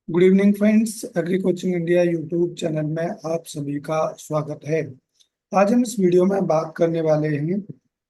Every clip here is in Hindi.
Good evening friends. Agree coaching India YouTube channel में आप सभी का स्वागत है। आज हम इस वीडियो में बात करने वाले हैं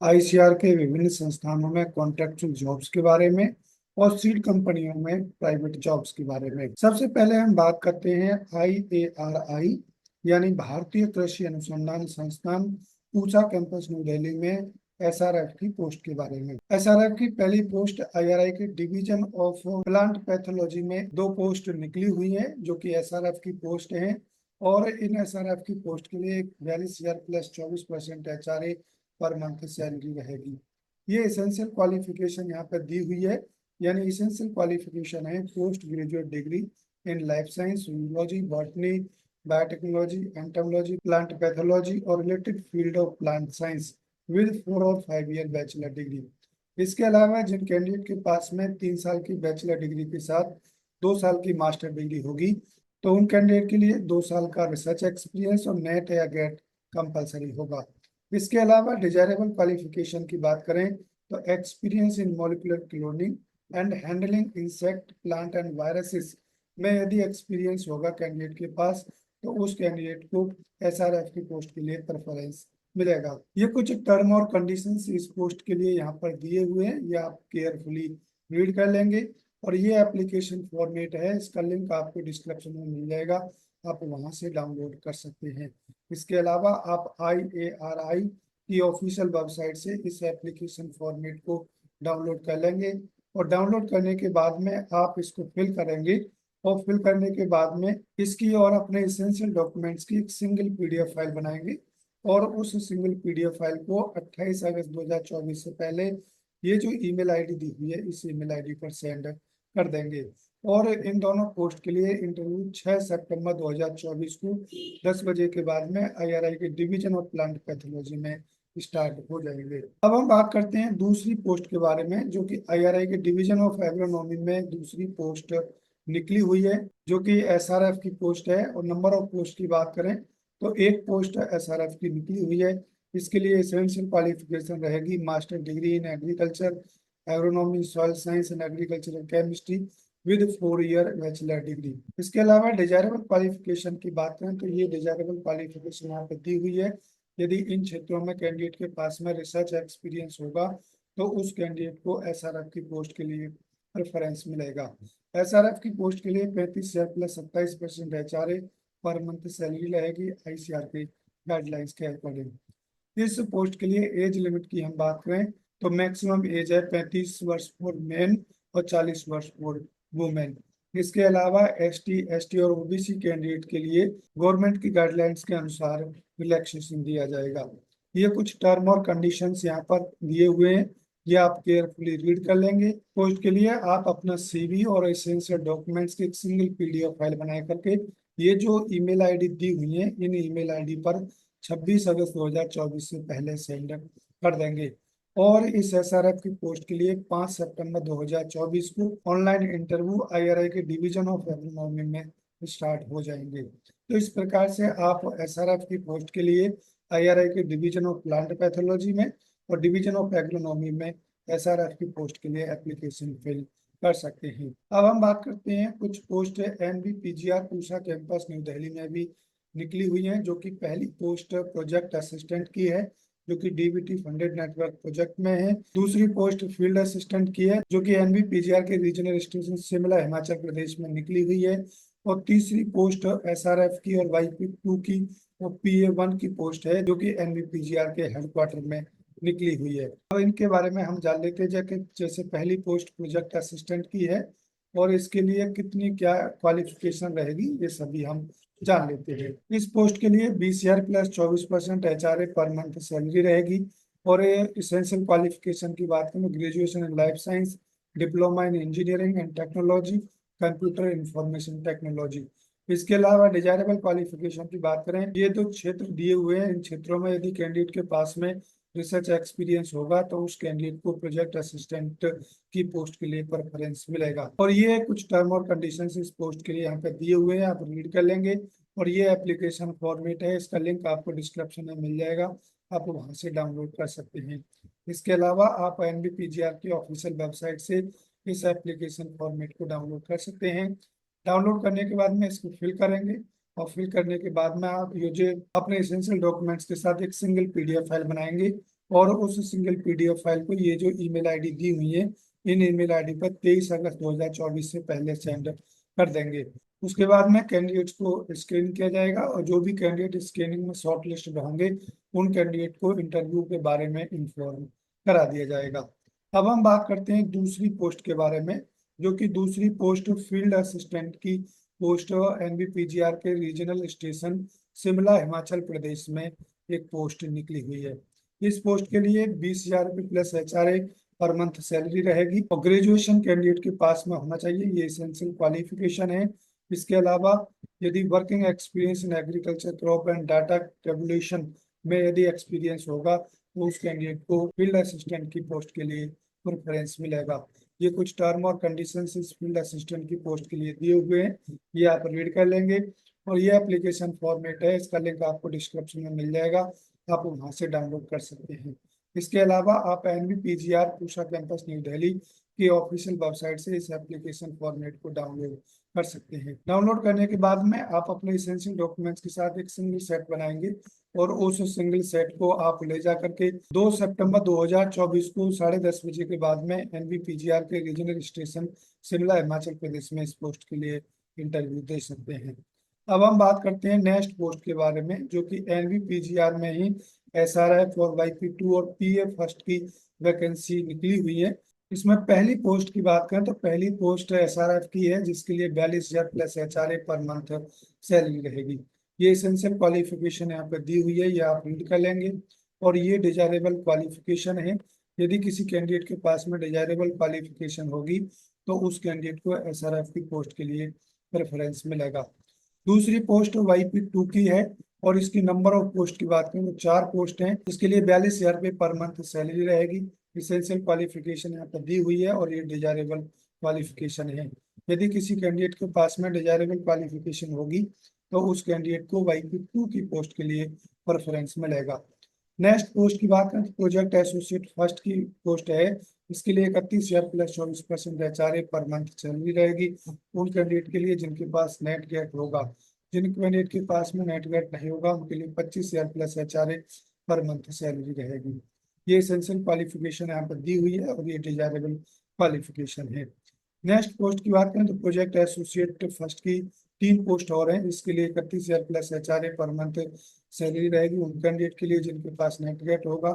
आईसीआर के विभिन्न संस्थानों में कॉन्ट्रैक्चुअल जॉब्स के बारे में और सीड कंपनियों में प्राइवेट जॉब्स के बारे में। सबसे पहले हम बात करते हैं IARI यानी भारतीय कृषि अनुसंधान संस्थान पूसा कैंपस न्यू दिल्ली में एसआरएफ की पोस्ट के बारे में। एसआरएफ की पहली पोस्ट आईआरआई के डिवीजन ऑफ प्लांट पैथोलॉजी में दो पोस्ट निकली हुई है जो कि एसआरएफ की पोस्ट है। और इन एसआरएफ की पोस्ट के लिए 42,000 plus 24% HRA per month salary रहेगी। ये एसेंशियल क्वालिफिकेशन यहाँ पर दी हुई है, यानी एसेंशियल क्वालिफिकेशन है post graduate degree in life science, zoology, botany, biotechnology, entomology, plant pathology और related field of plant science with 4 और 5 ईयर बैचलर डिग्री। इसके अलावा जिन कैंडिडेट के पास में 3 साल की बैचलर डिग्री के साथ 2 साल की मास्टर डिग्री होगी तो उन कैंडिडेट के लिए 2 साल का रिसर्च एक्सपीरियंस और नेट या गेट कंपलसरी होगा। इसके अलावा डिजायरेबल क्वालिफिकेशन की बात करें तो experience in molecular cloning and handling insect, plant and viruses में यदि एक्सपीरियंस होगा कैंडिडेट के पास तो उस कैंडिडेट को एसआरएफ की पोस्ट के लिए प्रेफरेंस मिलेगा। ये कुछ टर्म और कंडीशंस इस पोस्ट के लिए यहाँ पर दिए हुए हैं, ये आप केयरफुली रीड कर लेंगे। और ये एप्लीकेशन फॉर्मेट है, इसका लिंक आपको डिस्क्रिप्शन में मिल जाएगा, आप वहां से डाउनलोड कर सकते हैं। इसके अलावा आप IARI की ऑफिशियल वेबसाइट से इस एप्लीकेशन फॉर्मेट को डाउनलोड कर लेंगे और डाउनलोड करने के बाद में आप इसको फिल करेंगे और फिल करने के बाद में इसकी और अपने इसेंशियल डॉक्यूमेंट्स की एक सिंगल PDF फाइल बनाएंगे और उस सिंगल PDF फाइल को 28 अगस्त 2024 से पहले ये जो ईमेल आईडी दी हुई है इस ईमेल आईडी पर सेंड कर देंगे। और इन दोनों पोस्ट के लिए इंटरव्यू 6 सितंबर 2024 को 10 बजे के बाद में IRI के डिवीजन ऑफ प्लांट पैथोलॉजी में स्टार्ट हो जाएंगे। अब हम बात करते हैं दूसरी पोस्ट के बारे में जो कि IRI के डिवीजन ऑफ एग्रोनॉमी में दूसरी पोस्ट निकली हुई है जो कि SRF की पोस्ट है। और नंबर ऑफ पोस्ट की बात करें तो एक पोस्ट SRF की निकली हुई है। इसके लिए एसेंशियल क्वालिफिकेशन रहेगी master degree in agriculture, agronomy, soil science and agricultural chemistry with 4 year bachelor degree. इसके अलावा डिजायरेबल क्वालिफिकेशन की बात करें तो ये डिजायरेबल क्वालिफिकेशन यहाँ पे दी हुई है। यदि इन क्षेत्रों में कैंडिडेट के पास में रिसर्च एक्सपीरियंस होगा तो उस कैंडिडेट को SRF की पोस्ट के लिए प्रेफरेंस मिलेगा। SRF की पोस्ट के लिए 35,000 plus 27% HRA per month salary रहेगी आईसीआर के गाइडलाइंस के अकॉर्डिंग। इस पोस्ट के लिए एज लिमिट की हम बात करें तो मैक्सिमम एज है 35 वर्ष फॉर मेन और 40 वर्ष फॉर वुमेन। इसके अलावा ST और OBC कैंडिडेट के लिए गवर्नमेंट की गाइडलाइंस के अनुसार रिलैक्सेशन दिया जाएगा। ये कुछ टर्म और कंडीशंस यहाँ पर दिए हुए हैं, ये आप केयरफुली रीड कर लेंगे। पोस्ट के लिए आप अपना CV और एसेंशियल डॉक्यूमेंट्स की एक सिंगल PDF फाइल बना करके ये जो ईमेल आईडी दी हुई है इन ईमेल आईडी पर 26 अगस्त 2024 से पहले सेंड कर देंगे। और इस SRF की पोस्ट के लिए 5 सितंबर 2024 को ऑनलाइन इंटरव्यू IRI के डिवीजन ऑफ एग्रोनॉमी में स्टार्ट हो जाएंगे। तो इस प्रकार से आप SRF की पोस्ट के लिए IRI के डिवीजन ऑफ प्लांट पैथोलॉजी में और डिवीजन ऑफ एग्रोनॉमी में SRF की पोस्ट के लिए एप्लीकेशन फिल कर सकते हैं। अब हम बात करते हैं कुछ post NBPGR Pusa campus new Delhi में भी निकली हुई है जो कि पहली पोस्ट प्रोजेक्ट असिस्टेंट की है जो कि DBT फंडेड नेटवर्क प्रोजेक्ट में है। दूसरी पोस्ट फील्ड असिस्टेंट की है जो कि NBPGR के रीजनल स्टेशन शिमला हिमाचल प्रदेश में निकली हुई है। और तीसरी पोस्ट SRF की और YP2 की और PA1 की पोस्ट है जो कि NBPGR के हेडक्वार्टर में निकली हुई है। अब इनके बारे में हम जान लेते हैं कि जैसे पहली पोस्ट प्रोजेक्ट असिस्टेंट की है और इसके लिए कितनी क्या क्वालिफिकेशन रहेगी ये सभी हम जान लेते हैं। इस पोस्ट के लिए 20,000 plus 24% HRA per month salary रहेगी। और इसेंशियल क्वालिफिकेशन की बात करें graduation in life science, diploma in engineering and technology, computer information technology. इसके अलावा डिजायरेबल क्वालिफिकेशन की बात करें ये तो क्षेत्र दिए हुए हैं, इन क्षेत्रों में यदि कैंडिडेट के पास में रिसर्च एक्सपीरियंस होगा तो उस कैंडिडेट को प्रोजेक्ट असिस्टेंट की पोस्ट के लिए प्रेफरेंस मिलेगा। और ये कुछ टर्म और कंडीशंस इस पोस्ट के लिए यहाँ पे दिए हुए हैं, आप रीड कर लेंगे। और ये एप्लीकेशन फॉर्मेट है, इसका लिंक आपको डिस्क्रिप्शन में मिल जाएगा, आप वहां से डाउनलोड कर सकते हैं। इसके अलावा आप NBPGR की ऑफिशियल वेबसाइट से इस एप्लीकेशन फॉर्मेट को डाउनलोड कर सकते हैं। डाउनलोड करने के बाद में इसको फिल करेंगे, और फिल करने के बाद में आप ये जो अपने एसेंशियल डॉक्यूमेंट्स के साथ एक सिंगल पीडीएफ फाइल बनाएंगे, और उस सिंगल पीडीएफ फाइल को ये जो ईमेल आईडी दी हुई है, इन ईमेल आईडी पर 23 अगस्त 2024 से पहले सेंड कर देंगे। उसके बाद में कैंडिडेट्स को स्क्रीन किया जाएगा, और जो भी कैंडिडेट स्क्रीनिंग में शॉर्ट लिस्ट होंगे उन कैंडिडेट को इंटरव्यू के बारे में इंफॉर्म करा दिया जाएगा। अब हम बात करते हैं दूसरी पोस्ट के बारे में, जो कि दूसरी पोस्ट फील्ड असिस्टेंट की पोस्ट एनबीपीजीआर के रीजनल स्टेशन शिमला हिमाचल प्रदेश में एक पोस्ट निकली हुई है। इस पोस्ट के लिए 20,000 रुपये plus HRA per month salary रहेगी, और ग्रेजुएशन कैंडिडेट के पास में होना चाहिए, ये एसेंशियल क्वालिफिकेशन है। इसके अलावा यदि working experience in agriculture crop and data tabulation में यदि एक्सपीरियंस होगा तो उस कैंडिडेट को फील्ड असिस्टेंट की पोस्ट के लिए प्रेफरेंस मिलेगा। ये कुछ टर्म और कंडीशंस इस फील्ड असिस्टेंट की पोस्ट के लिए दिए हुए हैं, ये आप रीड कर लेंगे। और ये एप्लीकेशन फॉर्मेट है, इसका लिंक आपको डिस्क्रिप्शन में मिल जाएगा, आप वहां से डाउनलोड कर सकते हैं। इसके अलावा आप एनबीपीजीआर पूषा कैंपस न्यू दिल्ली की ऑफिशियल वेबसाइट से इस एप्लीकेशन फॉर्मेट को डाउनलोड कर सकते हैं। डाउनलोड करने के बाद में आप अपने इसेंशियल डॉक्यूमेंट्स के साथ एक सिंगल सेट बनाएंगे, और उस सिंगल सेट को आप ले जा करके 2 सितंबर 2024 को 10:30 बजे के बाद में एनबीपीजीआर के रीजनल स्टेशन शिमला हिमाचल प्रदेश में इस पोस्ट के लिए इंटरव्यू दे सकते हैं। अब हम बात करते हैं नेक्स्ट पोस्ट के बारे में, जो कि एनबीपीजीआर में ही एसआरएफ और वाईपी2 और पीए फर्स्ट की वैकेंसी निकली हुई है। इसमें पहली पोस्ट की बात करें तो पहली पोस्ट एसआरएफ की है, जिसके लिए 42,000 plus HRA per month salary रहेगी। ये एसेंशियल क्वालिफिकेशन यहाँ पे दी हुई है, ये आप रीड कर लेंगे, और ये डिजायरेबल क्वालिफिकेशन है। यदि किसी कैंडिडेट के पास में डिजायरेबल क्वालिफिकेशन होगी तो उस कैंडिडेट को एसआरएफ की पोस्ट के लिए प्रेफरेंस मिलेगा। दूसरी पोस्ट वाईपी2 की है, और इसकी नंबर ऑफ पोस्ट की बात करें तो 4 पोस्ट हैं। इसके लिए 42,000 रुपये पर मंथ सैलरी रहेगी। इसेंशियल क्वालिफिकेशन यहाँ पर दी हुई है, और ये डिजायरेबल क्वालिफिकेशन है। यदि किसी कैंडिडेट के पास में डिजायरेबल क्वालिफिकेशन होगी तो उस कैंडिडेट को वाईपी2 की पोस्ट के लिए प्रेफरेंस मिलेगा। नेक्स्ट पोस्ट की बात करें तो प्रोजेक्ट एसोसिएट फर्स्ट की पोस्ट है। इसके लिए 31,000 plus 24% HRA per month salary रहेगी उन कैंडिडेट के लिए जिनके पास नेट गेट होगा। जिन कैंडिडेट के पास में नेट गेट नहीं होगा उनके लिए 25,000 plus HRA per month salary रहेगी। ये एसेंशियल क्वालिफिकेशन यहाँ पर दी हुई है, और ये डिजायरेबल क्वालिफिकेशन है। नेक्स्ट पोस्ट की बात करें तो प्रोजेक्ट एसोसिएट फर्स्ट की 3 पोस्ट और हैं। इसके लिए 31,000 plus HRA per month salary रहेगी उन कैंडिडेट के लिए जिनके पास नेट गेट होगा,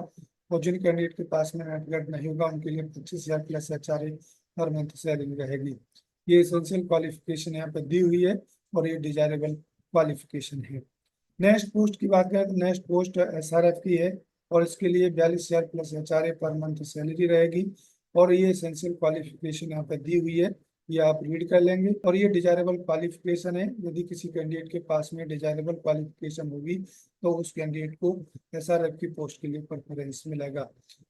और जिन कैंडिडेट के पास में नेट गेट नहीं होगा उनके लिए 25,000 plus HRA per month salary रहेगी। ये एसेंशियल क्वालिफिकेशन यहाँ पर दी हुई है, और ये डिजायरेबल क्वालिफिकेशन है। नेक्स्ट पोस्ट की बात करें तो नेक्स्ट पोस्ट एसआरएफ की है, और इसके लिए 42,000 plus HRA per month salary रहेगी, और ये एसेंशियल क्वालिफिकेशन यहाँ पे दी हुई है, ये आप रीड कर लेंगे। और ये डिजायरेबल क्वालिफिकेशन है, यदि किसी कैंडिडेट के पास में डिजायरेबल क्वालिफिकेशन होगी तो उस कैंडिडेट को एसआरएफ की पोस्ट के लिए प्रेफरेंस मिलेगा।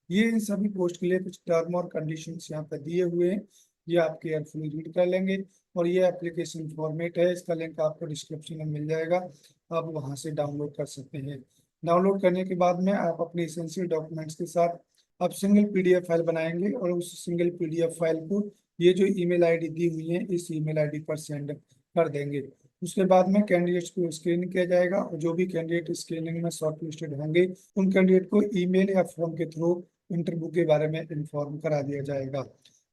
ये इन सभी पोस्ट के लिए कुछ टर्म और कंडीशंस यहाँ पे दिए हुए हैं, ये आप केयरफुली रीड कर लेंगे। और ये एप्लीकेशन फॉर्मेट है, इसका लिंक आपको डिस्क्रिप्शन में मिल जाएगा, आप वहां से डाउनलोड कर सकते हैं। डाउनलोड करने के बाद में आप अपने एसेंशियल डॉक्यूमेंट्स के साथ आप सिंगल पीडीएफ फाइल बनाएंगे, और उस सिंगल पीडीएफ फाइल को ये जो ईमेल आईडी दी हुई है इस ईमेल आईडी पर सेंड कर देंगे। उसके बाद में कैंडिडेट्स को स्क्रीनिंग किया जाएगा, और जो भी कैंडिडेट स्क्रीनिंग में शॉर्ट लिस्टेड होंगे उन कैंडिडेट को ईमेल या फोन के थ्रू इंटरव्यू के बारे में इन्फॉर्म करा दिया जाएगा।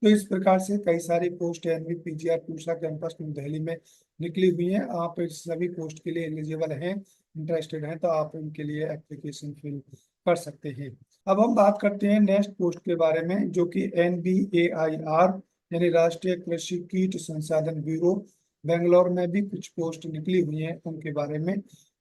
तो इस प्रकार से कई सारी पोस्ट एनबीपीजीआर पूषा कैंपस न्यू दिल्ली में निकली हुई हैं। आप इस सभी पोस्ट के लिए एलिजिबल हैं, इंटरेस्टेड हैं तो आप इनके लिए एप्लीकेशन फिल कर सकते हैं। अब हम बात करते हैं नेक्स्ट पोस्ट के बारे में, जो कि NBAIR यानी राष्ट्रीय कृषि कीट संसाधन ब्यूरो बेंगलोर में भी कुछ पोस्ट निकली हुई हैं उनके बारे में।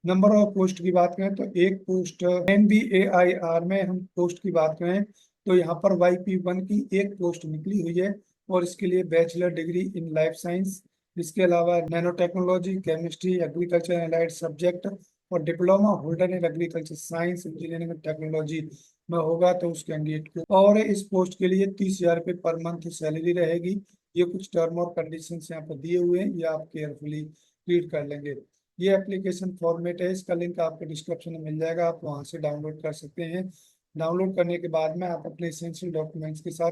नंबर ऑफ पोस्ट की बात करें तो एक पोस्ट NBAIR में हम पोस्ट की बात करें तो यहाँ पर YP1 की एक पोस्ट निकली हुई है, और इसके लिए bachelor degree in life science, इसके अलावा nano technology, chemistry, agriculture allied subject, और diploma holder in agriculture science, engineering and technology में होगा तो उस कैंडिडेट को। और इस पोस्ट के लिए 30,000 रुपये पर मंथ सैलरी रहेगी। ये कुछ टर्म और कंडीशन यहाँ पर दिए हुए हैं, ये आप केयरफुली रीड कर लेंगे। ये एप्लीकेशन फॉर्मेट है, इसका लिंक आपको डिस्क्रिप्शन में मिल जाएगा, आप वहां से डाउनलोड कर सकते हैं। डाउनलोड करने के बाद में आप अपने एसेंशियल डॉक्यूमेंट्स के साथ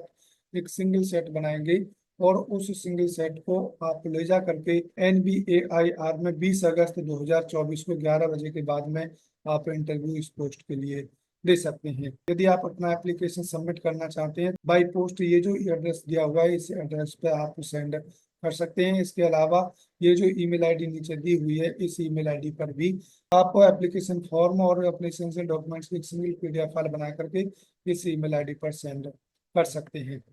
एक सिंगल सेट बनाएंगे, और उस सिंगल सेट को आप ले जा करके NBAIR में 20 अगस्त 2024 को 11 बजे के बाद में आप इंटरव्यू इस पोस्ट के लिए दे सकते हैं। यदि आप अपना एप्लीकेशन सबमिट करना चाहते हैं बाई पोस्ट, ये जो एड्रेस दिया हुआ है इस एड्रेस पे आप सेंड कर सकते हैं। इसके अलावा ये जो ईमेल आईडी नीचे दी हुई है इस ईमेल आईडी पर भी आप एप्लीकेशन फॉर्म और अपने एसेंशियल डॉक्यूमेंट्स की एक सिंगल PDF फाइल बना करके इस ईमेल आईडी पर सेंड कर सकते हैं।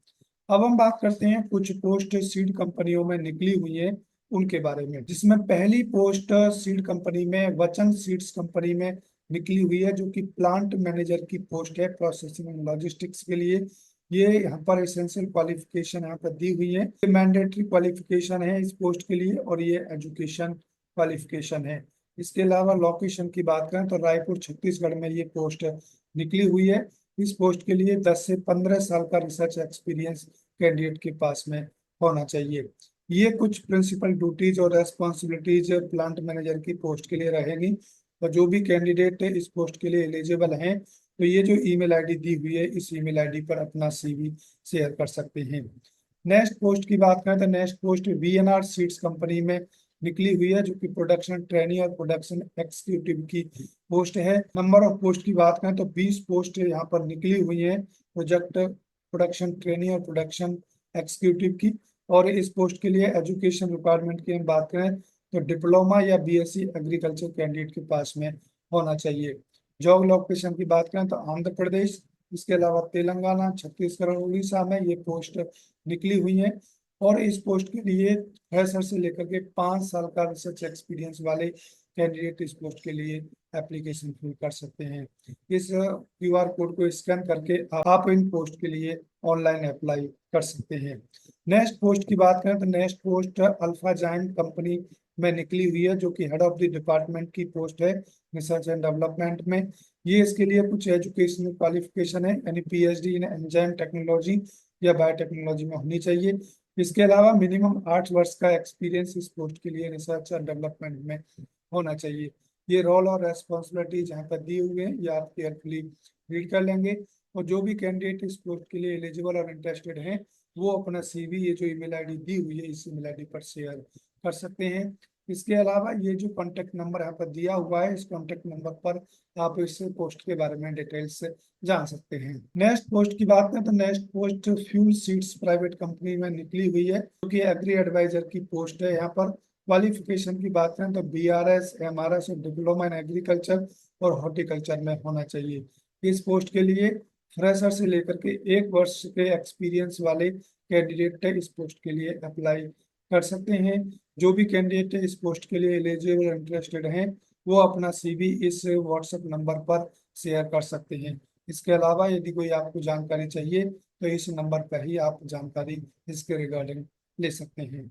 अब हम बात करते हैं कुछ पोस्ट सीड कंपनियों में निकली हुई है उनके बारे में, जिसमें पहली पोस्ट सीड कंपनी में वचन सीड्स कंपनी में निकली हुई है, जो कि प्लांट मैनेजर की पोस्ट है प्रोसेसिंग एंड लॉजिस्टिक्स के लिए। ये यहाँ पर एसेंशियल क्वालिफिकेशन यहाँ पर दी हुई है, मैंडेटरी क्वालिफिकेशन है इस पोस्ट के लिए और ये एजुकेशन क्वालिफिकेशन है। इसके अलावा लोकेशन की बात करें तो रायपुर छत्तीसगढ़ में ये पोस्ट निकली हुई है। इस पोस्ट के लिए 10 से 15 साल का रिसर्च एक्सपीरियंस कैंडिडेट के पास में होना चाहिए। ये कुछ प्रिंसिपल ड्यूटीज और रेस्पॉन्सिबिलिटीज प्लांट मैनेजर की पोस्ट के लिए रहेंगी, और जो भी कैंडिडेट इस पोस्ट के लिए एलिजिबल हैं तो ये जो ईमेल आईडी दी हुई है इस ईमेल आईडी पर अपना CV शेयर कर सकते हैं। नेक्स्ट पोस्ट की बात करें तो next post VNR seeds company में निकली हुई है, जो कि प्रोडक्शन ट्रेनी और प्रोडक्शन एक्जीक्यूटिव की पोस्ट है। नंबर ऑफ पोस्ट की बात करें तो 20 पोस्ट यहाँ पर निकली हुई है प्रोजेक्ट प्रोडक्शन ट्रेनी और प्रोडक्शन एक्जीक्यूटिव की। और इस पोस्ट के लिए एजुकेशन रिक्वायरमेंट की हम बात करें तो डिप्लोमा या BSc एग्रीकल्चर कैंडिडेट के पास में होना चाहिए। जॉब लोकेशन की बात करें तो आंध्र प्रदेश, इसके अलावा तेलंगाना, छत्तीसगढ़ और उड़ीसा में ये पोस्ट निकली हुई है। और इस पोस्ट के लिए फ्रेशर से लेकर के 5 साल का रिसर्च एक्सपीरियंस वाले कैंडिडेट इस पोस्ट के लिए एप्लीकेशन फिल कर सकते हैं। इस QR कोड को स्कैन करके आप इन पोस्ट के लिए ऑनलाइन अप्लाई कर सकते हैं। नेक्स्ट पोस्ट की बात करें तो next post alpha giant company में निकली हुई है, जो कि हेड ऑफ द डिपार्टमेंट की पोस्ट है रिसर्च एंड डेवलपमेंट में। ये इसके लिए कुछ एजुकेशनल क्वालिफिकेशन है, यानी PhD इन एंजाइम टेक्नोलॉजी या बायोटेक्नोलॉजी में होनी चाहिए। इसके अलावा मिनिमम 8 वर्ष का एक्सपीरियंस इस पोस्ट के लिए रिसर्च और डेवलपमेंट में होना चाहिए। ये रोल और रेस्पॉन्सिबिलिटी जहाँ पर दी हुई है ये आप केयरफुली रीड कर लेंगे। और जो भी कैंडिडेट इस पोस्ट के लिए एलिजिबल और इंटरेस्टेड हैं वो अपना CV ये जो ईमेल आईडी दी हुई है इस ईमेल आईडी पर शेयर कर सकते हैं। इसके अलावा ये जो कॉन्टेक्ट नंबर यहाँ पर दिया हुआ है इस कॉन्टेक्ट नंबर पर आप इस पोस्ट के बारे में डिटेल्स से जान सकते हैं। नेक्स्ट पोस्ट की बात करें तो next post fuel seeds private company में निकली हुई है, जो कि एग्री एडवाइजर की पोस्ट है। यहाँ पर क्वालिफिकेशन की बात करें तो BRS MRS और डिप्लोमा इन एग्रीकल्चर और हॉर्टिकल्चर में होना चाहिए। इस पोस्ट के लिए फ्रेशर से लेकर के 1 वर्ष के एक्सपीरियंस वाले कैंडिडेट इस पोस्ट के लिए अप्लाई कर सकते हैं। जो भी कैंडिडेट इस पोस्ट के लिए एलिजिबल इंटरेस्टेड हैं वो अपना CV इस WhatsApp नंबर पर शेयर कर सकते हैं। इसके अलावा यदि कोई आपको जानकारी चाहिए तो इस नंबर पर ही आप जानकारी इसके रिगार्डिंग ले सकते हैं।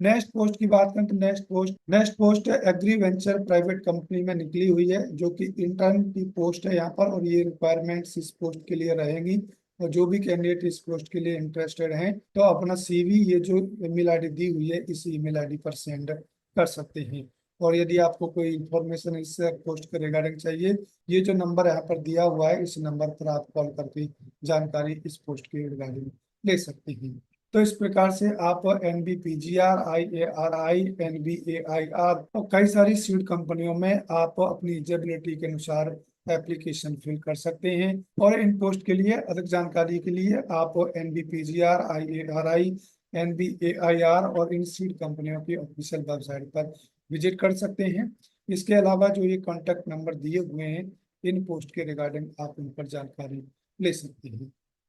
नेक्स्ट पोस्ट की बात करें तो next post agri venture private company में निकली हुई है, जो कि इंटर्न की पोस्ट है यहाँ पर। और ये रिक्वायरमेंट्स इस पोस्ट के लिए रहेंगी, और जो भी कैंडिडेट इस पोस्ट के लिए इंटरेस्टेड हैं तो अपना CV ये जो ईमेल आईडी दी हुई है इस ईमेल आईडी पर सेंड कर सकते हैं। और यदि आपको कोई इंफॉर्मेशन इस पोस्ट के रिगार्डिंग चाहिए, ये जो नंबर यहाँ पर दिया हुआ है इस नंबर पर आप कॉल करके जानकारी इस पोस्ट के रिगार्डिंग ले सकते हैं। तो इस प्रकार से आप NBPGR, IARI, NBAIR और कई सारी सीड कंपनियों में आप अपनी एलिजिबिलिटी के अनुसार एप्लीकेशन फिल कर सकते हैं। और इन पोस्ट के लिए अधिक जानकारी के लिए आप NBPGR, IARI, NBAIR और इन सीड कंपनियों की ऑफिशियल वेबसाइट पर विजिट कर सकते हैं। इसके अलावा जो ये कॉन्टैक्ट नंबर दिए हुए हैं इन पोस्ट के रिगार्डिंग आप उन पर जानकारी ले सकते हैं।